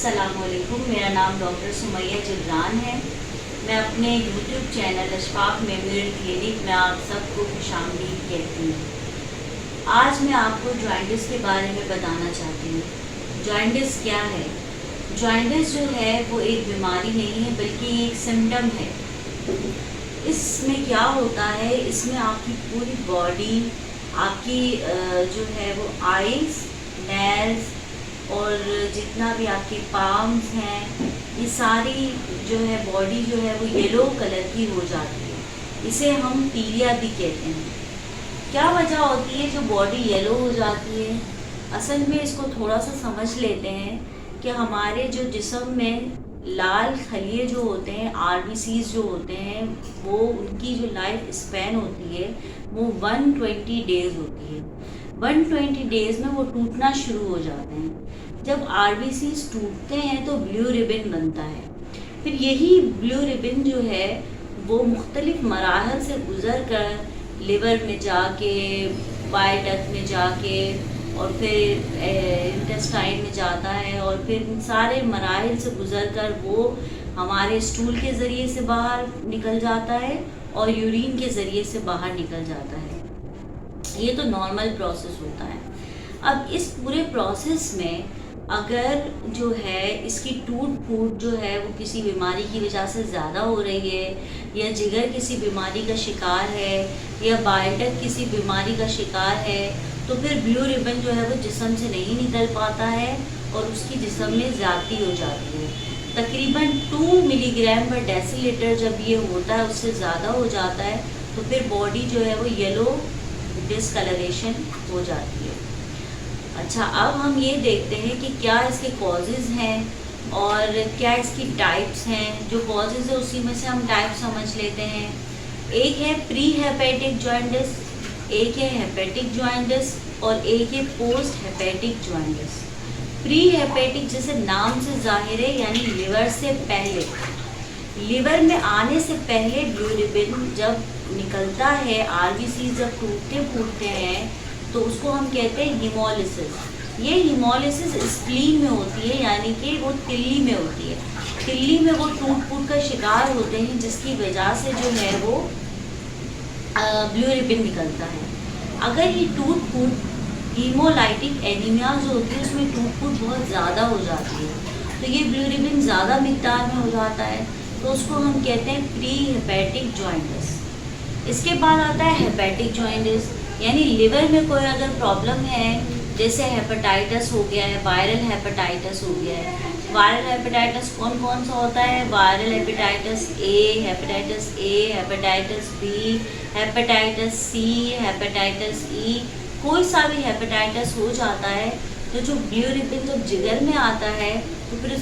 अस्सलामुअलैकुम। मेरा नाम डॉक्टर सुमैया जिब्रान है। मैं अपने YouTube channel Ashfaq memorial clinic में आप सबको खुशामदीद कहती हूँ। आज मैं आपको जॉइंटिस के बारे में बताना चाहती हूँ। जॉइंटिस क्या है? जॉइंटिस जो है वो एक बीमारी नहीं है बल्कि एक सिम्टम है। इसमें क्या होता है, इसमें आपकी पूरी बॉडी, आपकी जो है वो आइज़, नेल्स और जितना भी आपके पाम्स हैं, ये सारी जो है बॉडी जो है वो येलो कलर की हो जाती है। इसे हम पीलिया भी कहते हैं। क्या वजह होती है जो बॉडी येलो हो जाती है? असल में इसको थोड़ा सा समझ लेते हैं कि हमारे जो जिस्म में लाल खलिए जो होते हैं, आरबीसीज जो होते हैं, वो उनकी जो लाइफ स्पैन होती है वो 120 डेज़ होती है। 120 डेज़ में वो टूटना शुरू हो जाते हैं। जब आरबीसीज टूटते हैं तो ब्लू रिबन बनता है। फिर यही ब्लू रिबन जो है वो मुख्तलिफ मराहल से गुज़र कर लिवर में जाके, बाइल डक्ट में जाके और फिर इंटेस्टाइन में जाता है और फिर इन सारे मराहल से गुज़र कर वो हमारे स्टूल के ज़रिए से बाहर निकल जाता है और यूरिन के ज़रिए से बाहर निकल जाता है। ये तो नॉर्मल प्रोसेस होता है। अब इस पूरे प्रोसेस में अगर जो है इसकी टूट फूट जो है वो किसी बीमारी की वजह से ज़्यादा हो रही है, या जिगर किसी बीमारी का शिकार है, या बाइल डक्ट किसी बीमारी का शिकार है, तो फिर ब्लू रिबन जो है वो जिस्म से नहीं निकल पाता है और उसकी जिस्म में ज़्यादती हो जाती है। तकरीबन 2 मिलीग्राम पर डेसीलीटर जब ये होता है, उससे ज़्यादा हो जाता है, तो फिर बॉडी जो है वो येलो डिस्कलरेशन हो जाती है। अच्छा, अब हम ये देखते हैं कि क्या इसके कॉजेज़ हैं और क्या इसकी टाइप्स हैं। जो कॉजेज़ है उसी में से हम टाइप समझ लेते हैं। एक है प्री हेपेटिक जॉइंटिस, एक है हेपेटिक जॉइंटिस और एक है post hepatic jaundice. Pre hepatic जैसे नाम से जाहिर है, यानी लिवर से पहले, लिवर में आने से पहले ब्लू रिबन जब निकलता है, आरबीसी जब टूटते फूटते हैं, तो उसको हम कहते हैं हीमोलिसिस। ये हीमोलिसिस स्प्लीन में होती है, यानी कि वो तिल्ली में होती है। तिल्ली में वो टूट फूट का शिकार होते हैं, जिसकी वजह से जो है वो ब्लू रिबन निकलता है। अगर ये टूट फूट हीमोलाइटिक एनीमिया जो होती है उसमें टूट फूट बहुत ज़्यादा हो जाती है, तो ये ब्लू रिबन ज़्यादा मिकदार में हो जाता है, तो उसको हम कहते हैं प्री हेपेटिक जॉइंटिस। इसके बाद आता है हेपेटिक जॉइंटिस, यानी लिवर में कोई अगर प्रॉब्लम है, जैसे हेपेटाइटिस हो गया है, वायरल हेपेटाइटिस हो गया है। वायरल हेपेटाइटिस कौन कौन सा होता है? Viral hepatitis A, hepatitis B, hepatitis C, hepatitis E, कोई सा भी हेपेटाइटिस हो जाता है, तो जो ब्लू रिबन जब जिगर में आता है तो फिर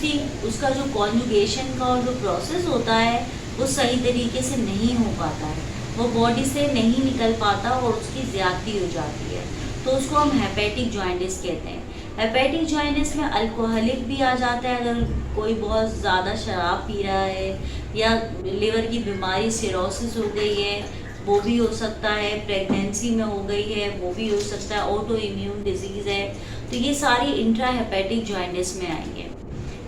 उसका जो कॉन्जुगेशन का और जो प्रोसेस होता है वो सही तरीके से नहीं हो पाता है, वो बॉडी से नहीं निकल पाता और उसकी ज़्यादती हो जाती है, तो उसको हम हेपेटिक जॉइंटिस कहते हैं। हेपेटिक जॉइंटिस में अल्कोहलिक भी आ जाता है, अगर कोई बहुत ज़्यादा शराब पी रहा है, या लिवर की बीमारी सिरोसिस हो गई है वो भी हो सकता है, प्रेगनेंसी में हो गई है वो भी हो सकता है, ऑटो इम्यून डिजीज़ है, तो ये सारी इंट्रा हेपेटिक जॉइंटिस में आएंगे।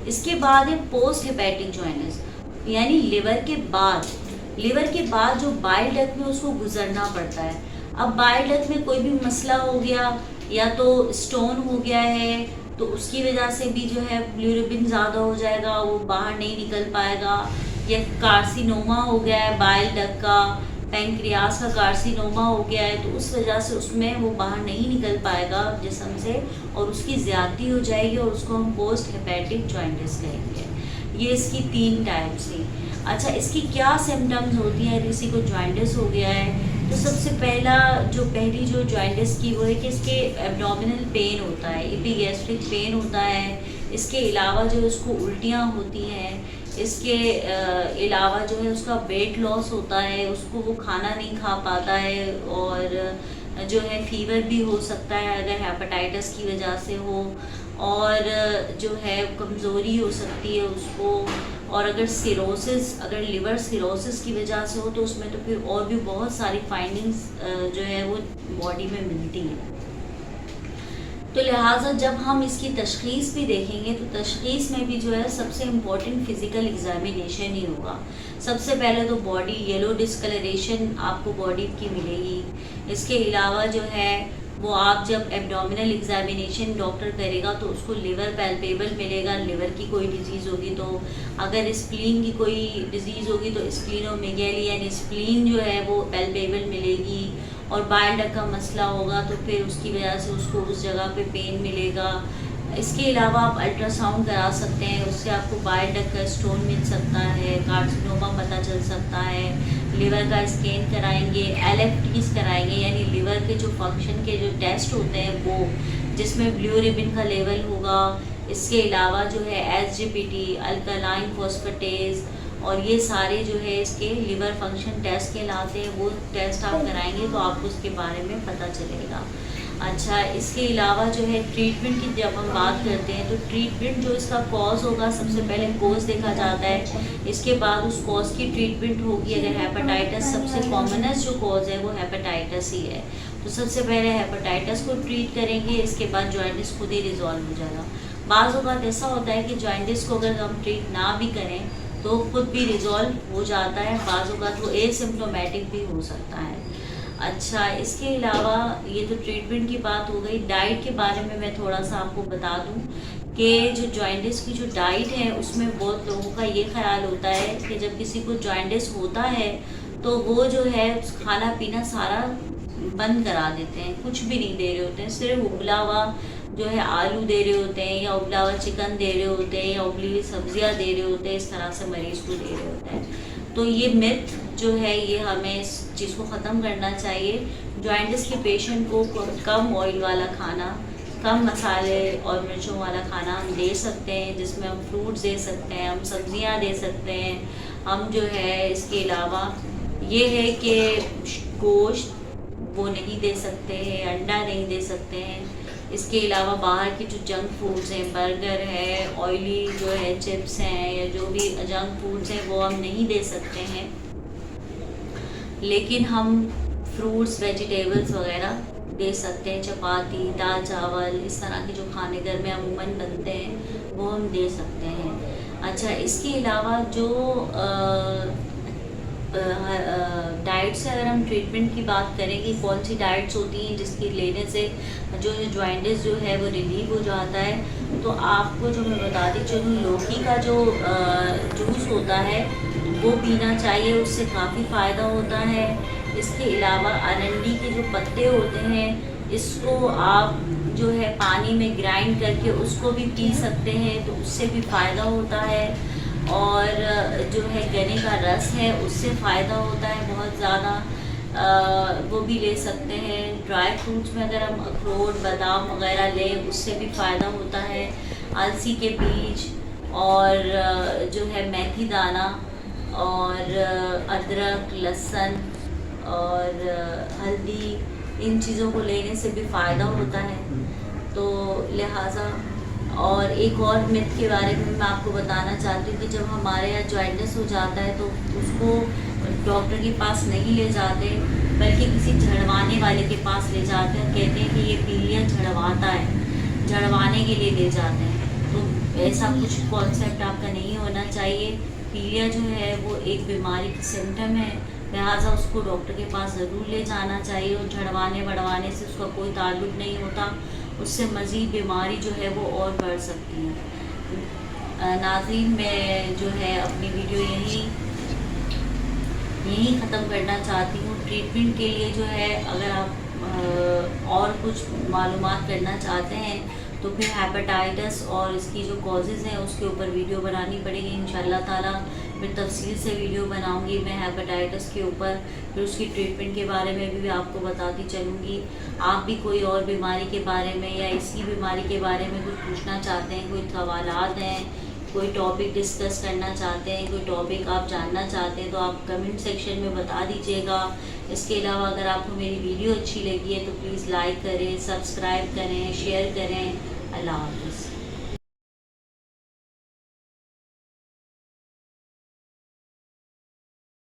इसके बाद है पोस्ट हेपेटिक जॉइंटिस, यानी लिवर के बाद जो बाइल डक्ट में उसको गुजरना पड़ता है। अब बाइल डक्ट में कोई भी मसला हो गया, या तो स्टोन हो गया है, तो उसकी वजह से भी जो है ब्लू रिबन ज़्यादा हो जाएगा, वो बाहर नहीं निकल पाएगा, या कार्सिनोमा हो गया है बाइल डक्ट का, पैंक्रियास का कार्सिनोमा हो गया है, तो उस वजह से उसमें वो बाहर नहीं निकल पाएगा जिस्म से और उसकी ज़्यादती हो जाएगी और उसको हम पोस्ट हेपेटिक जॉइंटिस कहेंगे। ये इसकी 3 टाइप्स थी। अच्छा, इसकी क्या सिम्टम्स होती हैं किसी को जॉइंटिस हो गया है? तो सबसे पहली जो जॉइंटिस की वो है कि इसके एब्डोमिनल पेन होता है, एपिगैस्ट्रिक पेन होता है। इसके अलावा जो उसको उल्टियाँ होती हैं, इसके अलावा जो है उसका वेट लॉस होता है, उसको वो खाना नहीं खा पाता है, और जो है फीवर भी हो सकता है अगर हेपेटाइटिस की वजह से हो, और जो है कमज़ोरी हो सकती है उसको, और अगर लिवर सिरोसिस की वजह से हो तो उसमें तो फिर और भी बहुत सारी फाइंडिंग्स जो है वो बॉडी में मिलती हैं। तो लिहाजा जब हम इसकी तशख़ीस भी देखेंगे तो तशख़ीस में भी जो है सबसे इम्पॉर्टेंट फ़िज़िकल एग्ज़ामिनेशन ही होगा। सबसे पहले तो बॉडी येलो डिस्कलरेशन आपको बॉडी की मिलेगी। इसके अलावा जो है वो आप जब एब्डोमिनल एग्ज़ामिनेशन डॉक्टर करेगा तो उसको लिवर पैल्पेबल मिलेगा, लिवर की कोई डिज़ीज़ होगी तो, अगर स्प्लीन की कोई डिज़ीज़ होगी तो स्प्लीनोमेगैली यानी स्प्लीन जो है वो पैल्पेबल मिलेगी। और बाइल डक्ट का मसला होगा तो फिर उसकी वजह से उसको उस जगह पे पेन मिलेगा। इसके अलावा आप अल्ट्रासाउंड करा सकते हैं, उससे आपको बाइल डक्ट का स्टोन मिल सकता है, कार्सिनोमा पता चल सकता है। लिवर का स्कैन कराएंगे, LFTs कराएंगे यानी लिवर के जो फंक्शन के जो टेस्ट होते हैं वो, जिसमें ब्लू रिबन का लेवल होगा। इसके अलावा जो है SGPT, अल्कलाइन फॉस्फेटेज और ये सारे जो है इसके लिवर फंक्शन टेस्ट कहलाते हैं, वो टेस्ट आप कराएंगे तो आपको उसके बारे में पता चलेगा। अच्छा, इसके अलावा जो है ट्रीटमेंट की जब हम बात करते हैं तो ट्रीटमेंट जो इसका कॉज होगा, सबसे पहले कॉज देखा जाता है, इसके बाद उस कॉज की ट्रीटमेंट होगी। अगर हेपेटाइटिस सबसे कॉमनेस्ट जो कॉज है वो हेपेटाइटिस ही है तो सबसे पहले हेपेटाइटिस को ट्रीट करेंगे, इसके बाद जॉइंटिस खुद ही रिजॉल्व हो जाएगा। बाज़ औक़ात ऐसा होता है कि जॉइंटिस को अगर हम ट्रीट ना भी करें तो खुद भी रिजॉल्व हो जाता है, बाज़ औक़ात वो एसिम्प्टोमेटिक भी हो सकता है। अच्छा, इसके अलावा ये तो ट्रीटमेंट की बात हो गई। डाइट के बारे में मैं थोड़ा सा आपको बता दूं कि जो जॉइंटिस की जो डाइट है उसमें बहुत लोगों का ये ख्याल होता है कि जब किसी को जॉइंटिस होता है तो वो जो है खाना पीना सारा बंद करा देते हैं, कुछ भी नहीं दे रहे होते हैं, सिर्फ उबला हुआ जो है आलू दे रहे होते हैं या उबला हुआ चिकन दे रहे होते हैं या उबली हुई सब्जियां दे रहे होते हैं, इस तरह से मरीज़ को दे रहे होते हैं। तो ये मिथ जो है ये हमें इस चीज़ को ख़त्म करना चाहिए। जॉइंटिस के पेशेंट को कम ऑयल वाला खाना, कम मसाले और मिर्चों वाला खाना हम दे सकते हैं, जिसमें हम फ्रूट्स दे सकते हैं, हम सब्जियां दे सकते हैं, हम जो है इसके अलावा ये है कि गोश्त वो नहीं दे सकते हैं, अंडा नहीं दे सकते हैं। इसके अलावा बाहर की जो जंक फूड्स हैं, बर्गर है, ऑयली जो है चिप्स हैं या जो भी जंक फूड्स हैं वो हम नहीं दे सकते हैं, लेकिन हम फ्रूट्स वेजिटेबल्स वगैरह दे सकते हैं। चपाती, दाल चावल, इस तरह के जो खाने घर में अमूमन बनते हैं वो हम दे सकते हैं। अच्छा, इसके अलावा जो डाइट से अगर हम ट्रीटमेंट की बात करें कि कौन सी डाइट्स होती हैं जिसकी लेने से जो जॉइंटिस जो है वो रिलीव हो जाता है, तो आपको जो मैं बता दी चलूँ, लौकी का जो जूस होता है वो पीना चाहिए, उससे काफ़ी फ़ायदा होता है। इसके अलावा अरंडी के जो पत्ते होते हैं इसको आप जो है पानी में ग्राइंड करके उसको भी पी सकते हैं, तो उससे भी फ़ायदा होता है। और जो है गन्ने का रस है उससे फ़ायदा होता है बहुत ज़्यादा, वो भी ले सकते हैं। ड्राई फ्रूट्स में अगर हम अखरोट, बादाम वगैरह लें उससे भी फ़ायदा होता है। अलसी के बीज और जो है मेथी दाना और अदरक, लहसुन और हल्दी, इन चीज़ों को लेने से भी फ़ायदा होता है। तो लिहाजा और एक और मिथ के बारे में मैं आपको बताना चाहती हूँ कि जब हमारे यहाँ जॉइंटिस हो जाता है तो उसको डॉक्टर के पास नहीं ले जाते बल्कि किसी झड़वाने वाले के पास ले जाते हैं, कहते हैं कि ये पीलिया झड़वाता है, झड़वाने के लिए ले जाते हैं। तो ऐसा कुछ कॉन्सेप्ट आपका नहीं होना चाहिए। पीलिया जो है वो एक बीमारी की सिम्टम है, लिहाजा उसको डॉक्टर के पास ज़रूर ले जाना चाहिए। और झड़वाने बढ़वाने से उसका कोई ताल्लुक नहीं होता, उससे मज़ीद बीमारी जो है वो और बढ़ सकती है। नाज़रीन, मैं जो है अपनी वीडियो यहीं ख़त्म करना चाहती हूँ। ट्रीटमेंट के लिए जो है अगर आप और कुछ मालूमात करना चाहते हैं तो फिर हेपेटाइटिस और इसकी जो कॉजेज़ हैं उसके ऊपर वीडियो बनानी पड़ेगी इंशाल्लाह ताला। फिर तफसील से वीडियो बनाऊंगी मैं हेपेटाइटिस के ऊपर, फिर उसकी ट्रीटमेंट के बारे में भी आपको बताती चलूँगी। आप भी कोई और बीमारी के बारे में या इसी बीमारी के बारे में कुछ पूछना चाहते हैं, कोई सवालात हैं, कोई टॉपिक डिस्कस करना चाहते हैं, कोई टॉपिक आप जानना चाहते हैं तो आप कमेंट सेक्शन में बता दीजिएगा। इसके अलावा अगर आपको मेरी वीडियो अच्छी लगी है तो प्लीज़ लाइक करें, सब्सक्राइब करें, शेयर करें। अल्लाह हाफ़िज़।